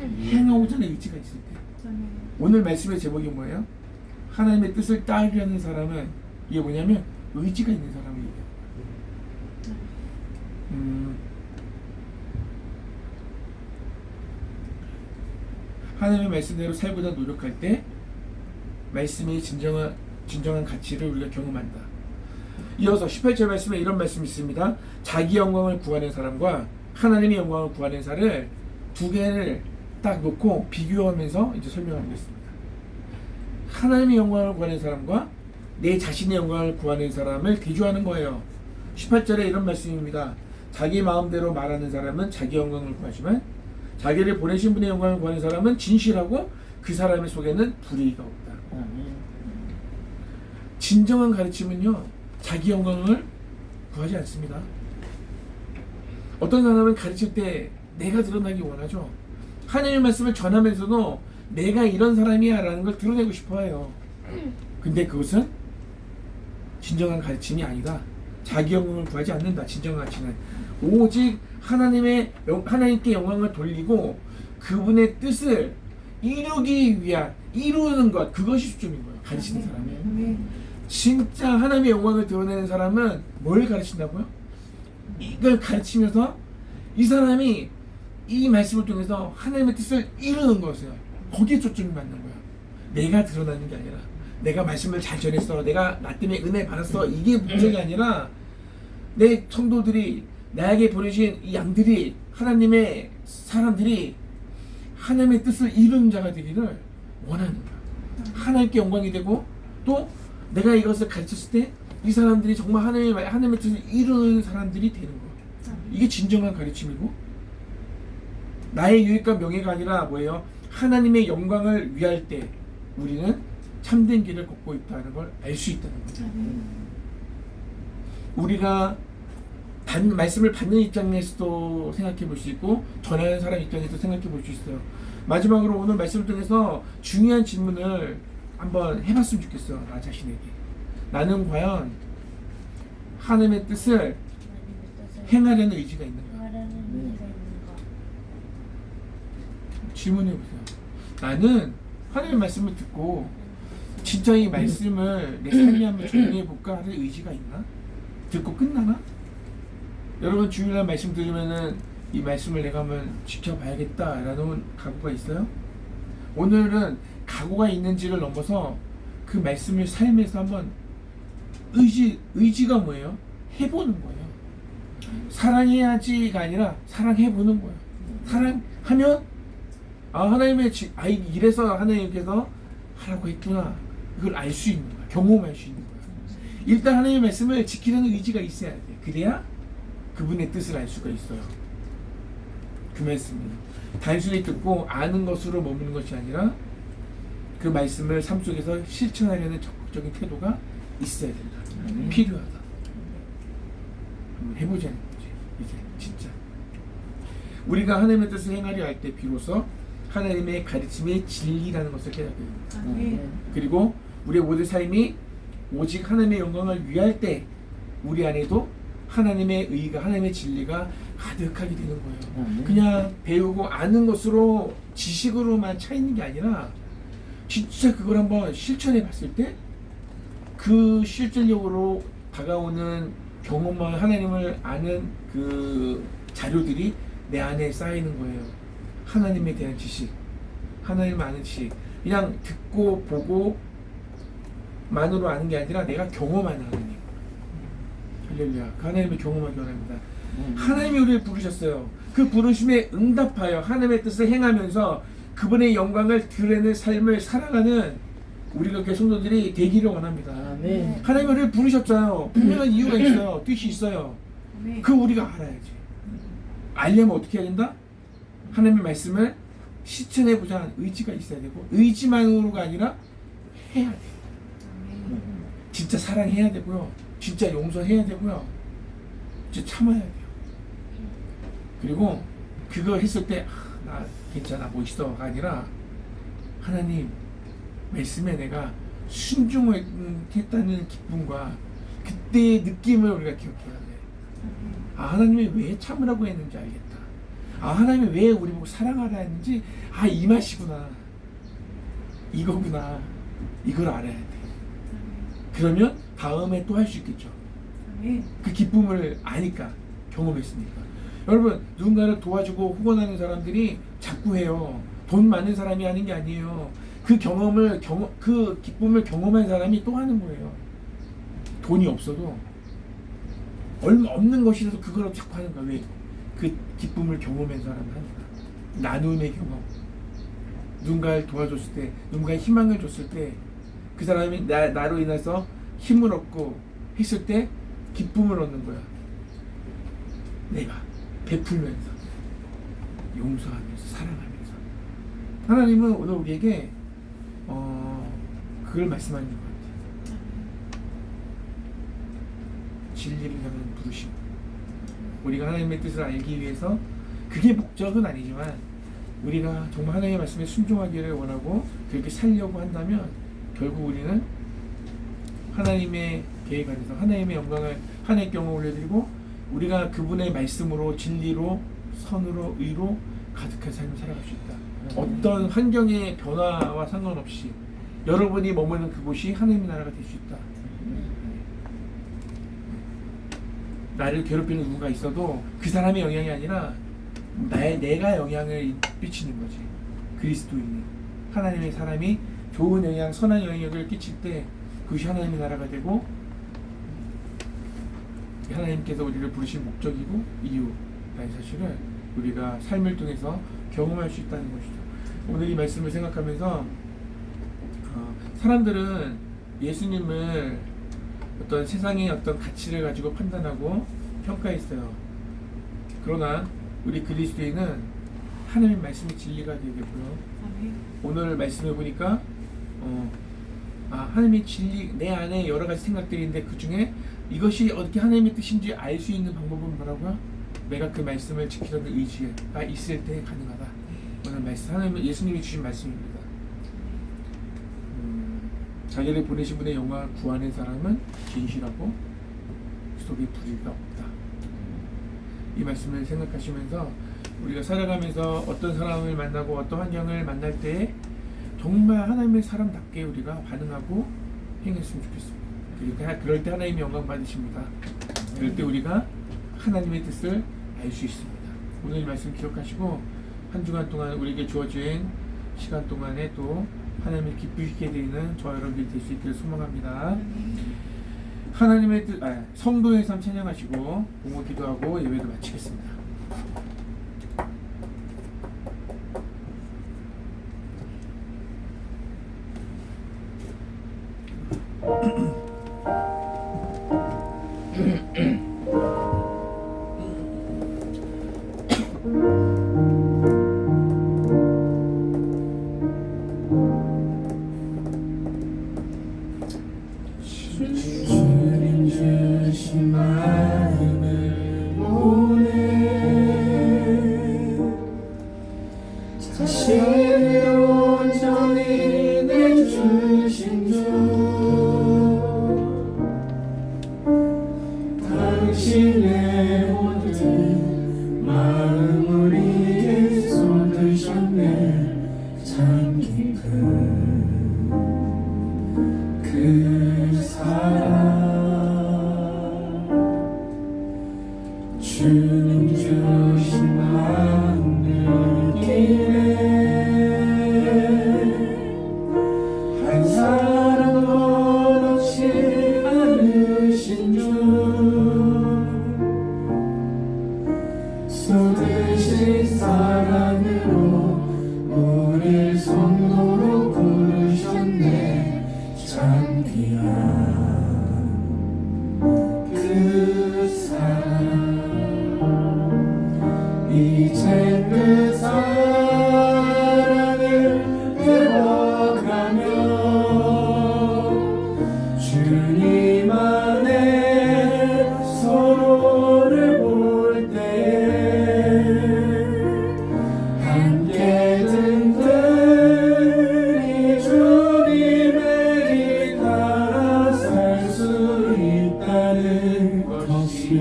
행하고자 하는 의지가 있을 때. 오늘 말씀의 제목이 뭐예요? 하나님의 뜻을 따르려는 사람은 이게 뭐냐면 의지가 있는 사람이에요. 하나님의 말씀대로 살고자 노력할 때 말씀이 진정한 가치를 우리가 경험한다. 이어서 18절 말씀에 이런 말씀이 있습니다. 자기 영광을 구하는 사람과 하나님의 영광을 구하는 사람을 두 개를 딱 놓고 비교하면서 이제 설명하겠습니다. 하나님의 영광을 구하는 사람과 내 자신의 영광을 구하는 사람을 비교하는 거예요. 18절에 이런 말씀입니다. 자기 마음대로 말하는 사람은 자기 영광을 구하지만 자기를 보내신 분의 영광을 구하는 사람은 진실하고 그 사람의 속에는 불의가 없다. 진정한 가르침은요, 자기 영광을 구하지 않습니다. 어떤 사람은 가르칠 때 내가 드러나기 원하죠. 하나님의 말씀을 전하면서도 내가 이런 사람이야 라는 걸 드러내고 싶어 해요. 근데 그것은 진정한 가르침이 아니다. 자기 영광을 구하지 않는다. 진정한 가르침은 오직 하나님께 영광을 돌리고 그분의 뜻을 이루는 것, 그것이 수준인 거예요. 가르치는 사람이. 진짜 하나님의 영광을 드러내는 사람은 뭘 가르친다고요? 이걸 가르치면서 이 사람이 이 말씀을 통해서 하나님의 뜻을 이루는 것이에요. 거기에 초점이 맞는 거야. 내가 드러나는 게 아니라 내가 말씀을 잘 전했어, 내가 나 때문에 은혜 받았어, 이게 문제가 아니라 내 성도들이, 나에게 보내신 이 양들이, 하나님의 사람들이 하나님의 뜻을 이루는 자가 되기를 원하는 거야. 하나님께 영광이 되고 또 내가 이것을 가르쳤을 때 이 사람들이 정말 하나님의 뜻을 이루는 사람들이 되는 거야. 이게 진정한 가르침이고, 나의 유익과 명예가 아니라 뭐예요? 하나님의 영광을 위할 때 우리는 참된 길을 걷고 있다는 걸 알 수 있다는 거죠. 우리가 말씀을 받는 입장에서도 생각해 볼 수 있고 전하는 사람 입장에서도 생각해 볼 수 있어요. 마지막으로 오늘 말씀을 통해서 중요한 질문을 한번 해봤으면 좋겠어요. 나 자신에게. 나는 과연 하나님의 뜻을 행하려는 의지가 있는가? 질문해보세요. 나는 하나님의 말씀을 듣고 진짜 이 말씀을 내 삶에 한번 적용해볼까 하는 의지가 있나? 듣고 끝나나? 여러분 주일날 말씀 들으면은 이 말씀을 내가 한번 지켜봐야겠다라는 각오가 있어요? 오늘은 각오가 있는지를 넘어서 그 말씀을 삶에서 한번 의지가 뭐예요? 해보는 거예요. 사랑해야지가 아니라 사랑해보는 거예요. 사랑하면 하나님의 이래서 하나님께서 하라고 했구나. 이걸 알 수 있는 거야. 경험할 수 있는 거야. 일단 하나님의 말씀을 지키려는 의지가 있어야 돼. 그래야 그분의 뜻을 알 수가 있어요. 그 말씀입니다. 단순히 듣고 아는 것으로 머무는 것이 아니라 그 말씀을 삶 속에서 실천하려는 적극적인 태도가 있어야 된다. 필요하다. 해보자는 거지. 이제 진짜 우리가 하나님의 뜻을 행하려 할 때 비로소 하나님의 가르침이 진리라는 것을 깨닫게 됩니다. 그리고 우리의 모든 삶이 오직 하나님의 영광을 위할 때 우리 안에도 하나님의 의가, 하나님의 진리가 가득하게 되는 거예요. 그냥 배우고 아는 것으로 지식으로만 차 있는 게 아니라 진짜 그걸 한번 실천해 봤을 때 그 실질적으로 다가오는 경험을, 하나님을 아는 그 자료들이 내 안에 쌓이는 거예요. 하나님에 대한 지식, 하나님을 아는 지식, 그냥 듣고 보고 만으로 아는 게 아니라 내가 경험하는 하나님. 할렐루야. 그 하나님을 경험하기 원합니다. 하나님이 우리를 부르셨어요. 그 부르심에 응답하여 하나님의 뜻을 행하면서 그분의 영광을 드러내는 삶을 살아가는 우리가 그 성도들이 되기를 원합니다. 아멘. 하나님이 우리를 부르셨잖아요. 분명한 이유가 있어요. 뜻이 있어요. 아멘. 그 우리가 알아야지. 알려면 어떻게 해야 된다? 하나님의 말씀을 실천해보자 하는 의지가 있어야 되고, 의지만으로가 아니라 해야 돼. 아멘. 진짜 사랑해야 되고요. 진짜 용서해야 되고요. 진짜 참아야 돼요. 그리고 그거 했을 때 나 괜찮아 멋있어가 아니라 하나님 말씀에 내가 순종했다는 기쁨과 그때의 느낌을 우리가 기억해야 돼. 아, 하나님이 왜 참으라고 했는지 알겠다. 아, 하나님이 왜 우리 보고 사랑하라 했는지, 아, 이 맛이구나, 이거구나, 이걸 알아야 돼. 그러면 다음에 또 할 수 있겠죠. 아멘. 그 기쁨을 아니까, 경험했으니까. 여러분, 누군가를 도와주고 후원하는 사람들이 자꾸 해요. 돈 많은 사람이 하는 게 아니에요. 그 그 기쁨을 경험한 사람이 또 하는 거예요. 돈이 없어도, 얼마 없는 것이라도 그걸 자꾸 하는 거야. 왜? 그 기쁨을 경험한 사람은 하니까. 나눔의 경험. 누군가를 도와줬을 때, 누군가의 희망을 줬을 때, 그 사람이 나로 인해서 힘을 얻고 했을 때 기쁨을 얻는 거야. 내가 베풀면서, 용서하면서, 사랑하면서. 하나님은 오늘 우리에게 그걸 말씀하는 것 같아요. 진리를 향한 부르심. 우리가 하나님의 뜻을 알기 위해서, 그게 목적은 아니지만 우리가 정말 하나님의 말씀에 순종하기를 원하고 그렇게 살려고 한다면 결국 우리는 하나님의 계획 안에서 하나님의 영광을 하나님의 경험을 올려드리고, 우리가 그분의 말씀으로, 진리로, 선으로, 의로 가득한 삶을 살아갈 수 있다. 어떤 환경의 변화와 상관없이 여러분이 머무는 그곳이 하나님의 나라가 될 수 있다. 나를 괴롭히는 누군가 있어도 그 사람의 영향이 아니라 내가 영향을 끼치는 거지. 그리스도인이, 하나님의 사람이 좋은 영향, 선한 영향력을 끼칠 때 그것이 하나님의 나라가 되고, 하나님께서 우리를 부르신 목적이고 이유라는 사실을 우리가 삶을 통해서 경험할 수 있다는 것이죠. 오늘 이 말씀을 생각하면서 사람들은 예수님을 어떤 세상의 어떤 가치를 가지고 판단하고 평가했어요. 그러나 우리 그리스도인은 하나님의 말씀이 진리가 되겠고요. 아멘. 오늘 말씀을 보니까 하나님의 진리, 내 안에 여러 가지 생각들이 있는데 그 중에 이것이 어떻게 하나님의 뜻인지 알 수 있는 방법은 뭐라고요? 내가 그 말씀을 지키려는 의지가 있을 때 가능하다. 오늘 말씀, 하나님, 예수님이 주신 말씀입니다. 자기를 보내신 분의 영광을 구하는 사람은 진실하고 속에 불의가 없다. 이 말씀을 생각하시면서 우리가 살아가면서 어떤 사람을 만나고 어떤 환경을 만날 때 정말 하나님의 사람답게 우리가 반응하고 행했으면 좋겠습니다. 그럴 때 하나님의 영광 받으십니다. 그럴 때 우리가 하나님의 뜻을 알 수 있습니다. 오늘 이 말씀 기억하시고 한 주간 동안 우리에게 주어진 시간 동안에 또 하나님을 기쁘시게 되는 저와 여러분들이 될 수 있기를 소망합니다. 하나님의 뜻, 성도의 삶 찬양하시고 공허 기도하고 예배도 마치겠습니다. 주님 주신 마음을 보내 자신을 온전히 내주신 주 당신의 모든 마음 우리에게 쏟으셨네. 참 깊은 그 사랑 그 사랑 이제 그 사랑을 배워가며 주님 안에 서로를 볼 때에 함께 든든히 주님의 길 따라 살 수 있다는 것이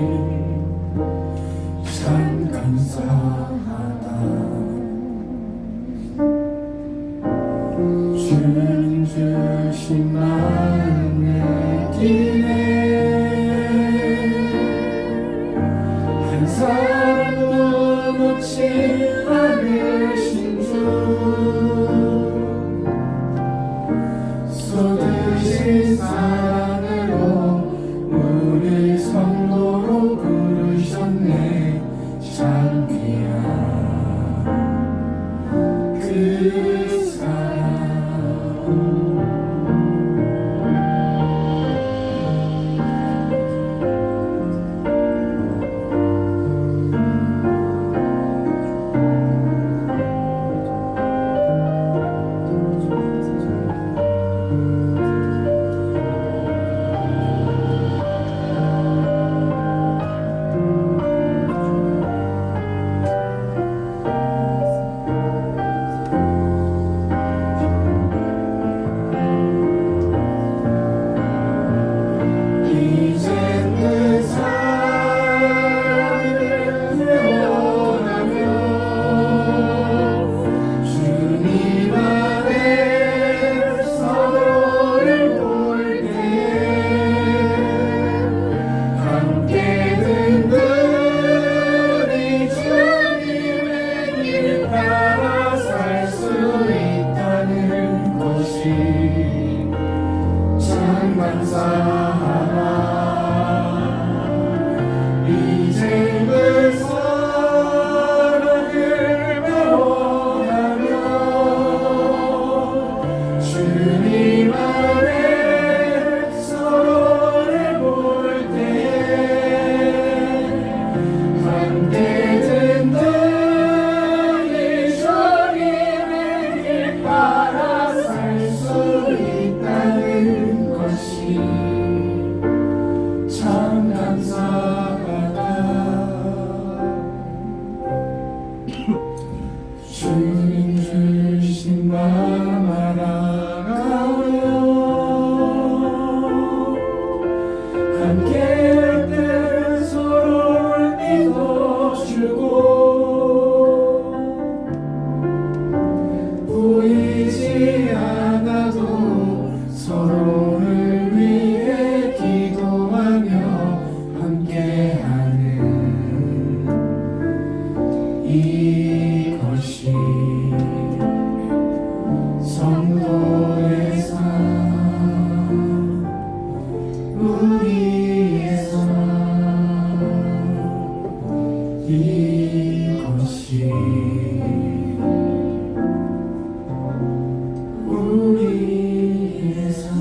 참 감사하다. 주님 주신 마음을 느끼네. 한 사람도 놓지 않으신 주 쏟으신 사랑으로 우리 성도로 부르셨네. 참 귀한 그 사랑. 이젠 그 사랑을 배워가며 주님 안에 서로를 볼 때에 함께 든든히 주님의 길 따라 살 수 있다는 것이 참 감사하다. 이제 그 사랑을 배워가며 주님 안에 서로를 볼 때에 함께 든든히 주님의 길 따라 살 수 있다는 것이 참 감사하다. 주님 주신 마음 알아가며 함께 할 때 서로를 믿어주고 보이지 않아도 서로를 위해 기도하며 함께하는 이것이 성도의 삶, 우리의 삶, 이것이 우리의 삶.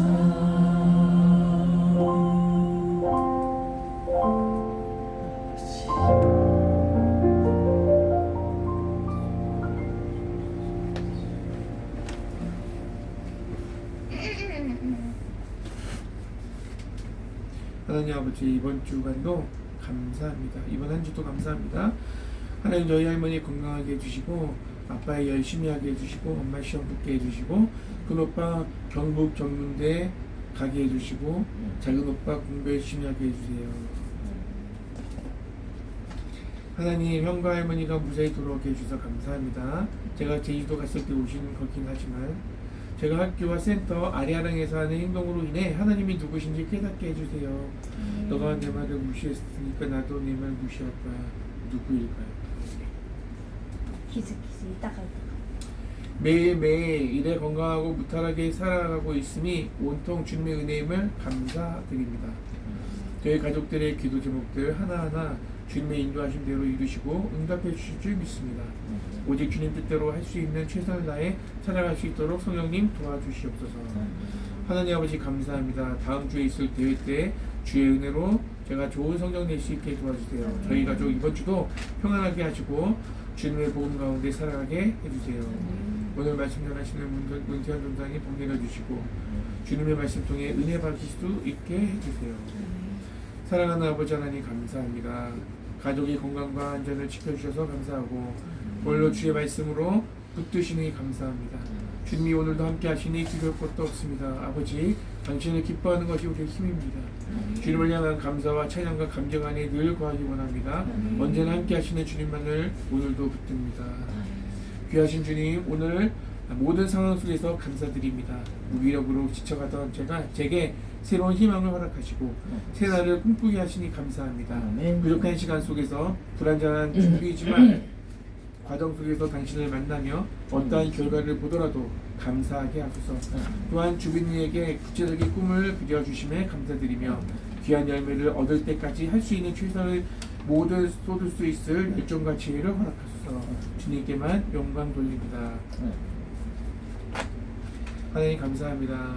하나님 아버지, 이번 주간도 감사합니다. 이번 한 주도 감사합니다. 하나님, 저희 할머니 건강하게 해주시고 아빠 열심히 하게 해주시고 엄마 시험 붙게 해주시고 큰 오빠 경북 전문대 가게 해주시고 작은 오빠 공부 열심히 하게 해주세요. 하나님, 형과 할머니가 무사히 돌아오게 해주셔서 감사합니다. 제가 제주도 갔을 때 오시는 거긴 하지만 제가 학교와 센터 아리아랑에서 하는 행동으로 인해 하나님이 누구신지 깨닫게 해주세요. 너가 내 말을 무시했으니까 나도 내 말 무시할 거야. 누구일까요? 기스 이따가 매일매일 일에 건강하고 무탈하게 살아가고 있으니 온통 주님의 은혜임을 감사드립니다. 저희 가족들의 기도 제목들 하나하나 주님의 인도하신 대로 이루시고 응답해 주실 줄 믿습니다. 오직 주님 뜻대로 할 수 있는 최선을 다해 살아갈 수 있도록 성령님 도와주시옵소서. 하나님 아버지 감사합니다. 다음 주에 있을 대회 때 주의 은혜로 제가 좋은 성적 낼 수 있게 도와주세요. 저희 가족 이번 주도 평안하게 하시고 주님의 복음 가운데 살아가게 해주세요. 오늘 말씀 전하시는 문태환 전사님 복 내려주시고 주님의 말씀 통해 은혜 받을 수 있게 해주세요. 사랑하는 아버지 하나님 감사합니다. 가족의 건강과 안전을 지켜주셔서 감사하고 오늘도 주의 말씀으로 붙드시니 감사합니다. 주님이 오늘도 함께 하시니 기도할 것도 없습니다. 아버지 당신을 기뻐하는 것이 우리의 힘입니다. 주님을 향한 감사와 찬양과 감정 안에 늘 거하기 원합니다. 언제나 함께 하시는 주님만을 오늘도 붙듭니다. 귀하신 주님, 오늘 모든 상황 속에서 감사드립니다. 무기력으로 지쳐가던 제게 새로운 희망을 허락하시고 새 날을 꿈꾸게 하시니 감사합니다. 부족한 시간 속에서 불완전한 준비이지만 과정 속에서 당신을 만나며 어떠한 결과를 보더라도 감사하게 하소서. 또한 주민에게 구체적인 꿈을 그려주심에 감사드리며 귀한 열매를 얻을 때까지 할 수 있는 최선을 모두 쏟을 수 있을 열정과 지혜를 허락하소서. 주님께만 영광 돌립니다. 하나님 감사합니다.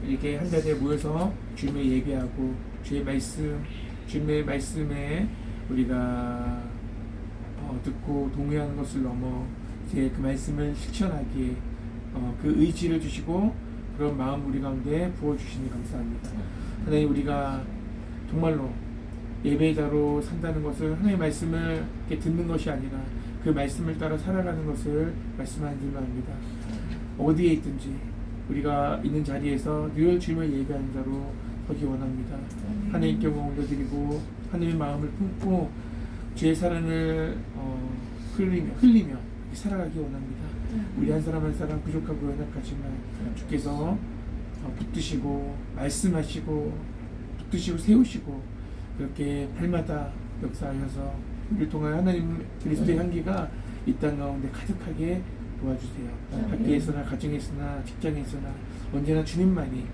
이렇게 한 자리에 모여서 주님의 예배하고 주님의 말씀에 우리가 듣고 동의하는 것을 넘어 이제 그 말씀을 실천하기에 그 의지를 주시고 그런 마음 우리 가운데 부어주시니 감사합니다. 하나님, 우리가 정말로 예배자로 산다는 것을 하나님의 말씀을 이렇게 듣는 것이 아니라 그 말씀을 따라 살아가는 것을 말씀하는 줄로 압니다. 어디에 있든지 우리가 있는 자리에서 늘 주님을 예배하는 자로 서기 원합니다. 하나님께 올려드리고 하나님의 마음을 품고 주의 사랑을 흘리며 살아가기 원합니다. 우리 한 사람 한 사람 부족하고 연약하지만 주께서 붙드시고 말씀하시고 붙드시고 세우시고 그렇게 날마다 역사하셔서 우리를 통한 하나님 그리스도의 향기가 이 땅 가운데 가득하게 도와주세요. 학교에서나 가정에서나 직장에서나 언제나 주님만이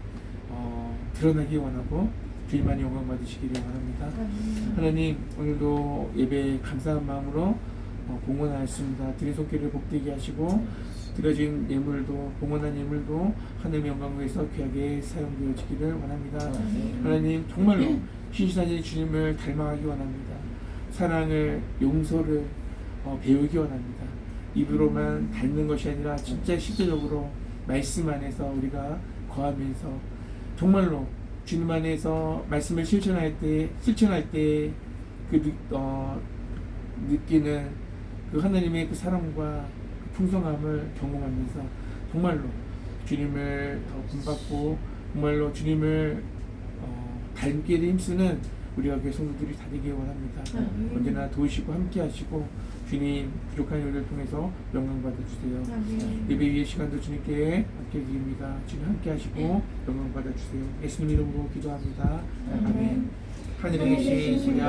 드러나기 원하고 주님만이 영광 받으시기를 원합니다. 하나님, 오늘도 예배 감사한 마음으로 봉헌하였습니다. 드린 손길을 복되게 하시고 드려진 예물도 봉헌한 예물도 하나님의 영광을 위해서 귀하게 사용되어지기를 원합니다. 하나님, 정말로 신실하신 주님을 닮아가기 원합니다. 사랑을, 용서를 배우기 원합니다. 입으로만 닮는 것이 아니라 진짜 실제적으로 말씀 안에서 우리가 거하면서 정말로 주님 안에서 말씀을 실천할 때 느끼는 그 하나님의 그 사랑과 그 풍성함을 경험하면서 정말로 주님을 더 본받고 정말로 주님을 닮게 힘쓰는 우리가 교회 성도들이 다 되길 원합니다. 언제나 도우시고 함께 하시고 주님 부족한 일을 통해서 영광 받아주세요. 예배 위의 시간도 주님께 맡겨드립니다. 주님 함께 하시고 영광 받아주세요. 예수님 이름으로 기도합니다. 아멘. 하늘에 계신 우리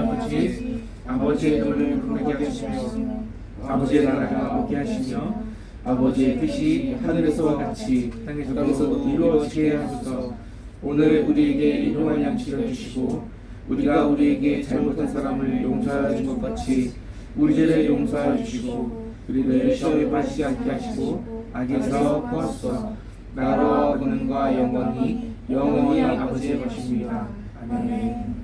아버지의 이름을 부르게 하시며 아버지의 나라가 오게 하시며 아버지의 뜻이 하늘에서와 같이 땅에서도 이루어지게 하소서. 오늘 우리에게 일용할 양식을 주시고 우리가 우리에게 잘못한 사람을 용서하여 준 것 같이 우리 죄를 용서하여 주시고 우리를 시험에 빠지지 않게 하시고 악에서 구하소서. 나라와 권능과 영광이 영원히 아버지의 것입니다. 아멘.